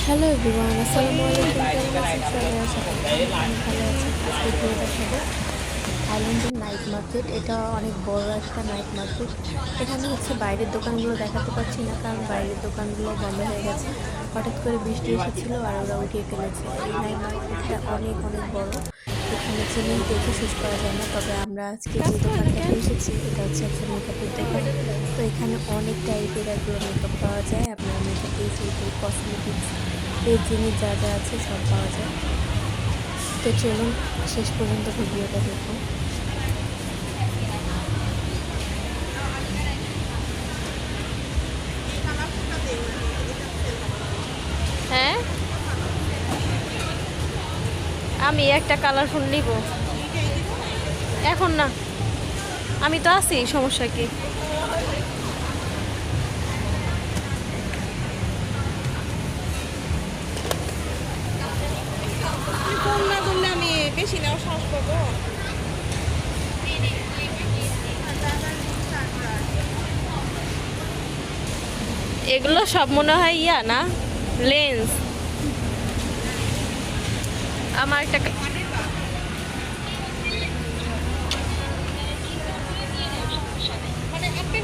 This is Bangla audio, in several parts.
হ্যালো এভরিওয়ান, আসসালামু আলাইকুম। কেমন আছেন সবাই? আশা করি আমি ভালো আছি। আজকে ঘুরে দেখাবো আইল্যান্ডের নাইট মার্কেট। এটা অনেক বড় একটা নাইট মার্কেট। এখানে হচ্ছে বাইরের দোকানগুলো দেখাতে পারছি না, কারণ বাইরের দোকানগুলো বন্ধ হয়ে গেছে। হঠাৎ করে বৃষ্টি এসেছিল আর ওরা উঠিয়ে ফেলেছে। এই নাইট মার্কেটটা অনেক অনেক বড়। এখানে জিনিস দেখে শেষ করা যায় না। তবে আমরা আজকে যে দোকানটাতে এসেছি এটা হচ্ছে একটা মেকআপের দোকান। তো এখানে অনেক টাইপের এগুলো মেকআপ পাওয়া যায়। আপনার মেকআপ রিলেটেড কসমেটিক্স এর জিনিস যা যা আছে সব পাওয়া যায়। তো চলুন শেষ পর্যন্ত ভিডিওটা দেখুন। হ্যাঁ, আমি একটা কালারফুল নিব। এখন না, আমি তো আছি, সমস্যা কি? ফোন না ধরলে আমি বেশি নেওয়ার সাহস পাবো। এগুলো সব মনে হয় ইয়া না, লেন্স। আমার একটা মানে আপনি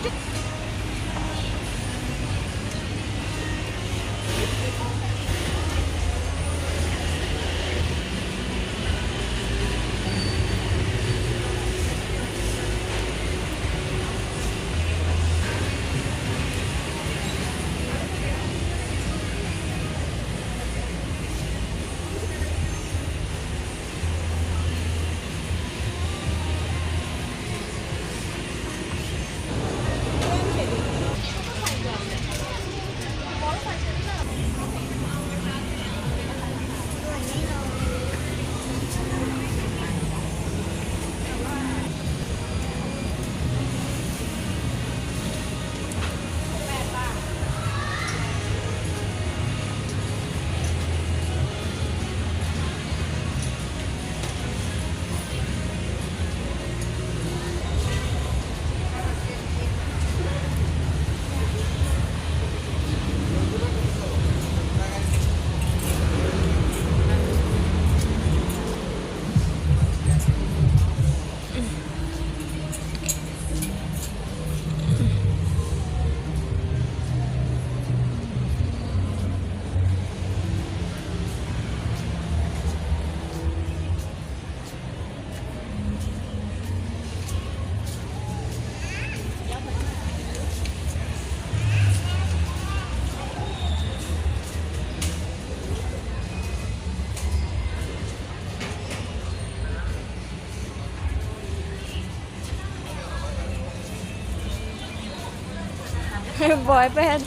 ভয় পেয়ে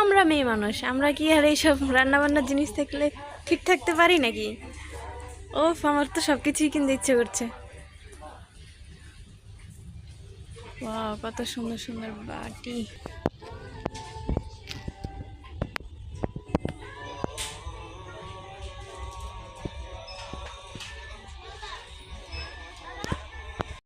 আমরা মেয়ে মানুষ, আমরা কি আর এইসব রান্না বান্নার জিনিস থাকলে ঠিক থাকতে পারি নাকি? ও, আমার তো সব কিছুই কিনতে ইচ্ছে করছে। ওয়াও, কত সুন্দর সুন্দর বাটি।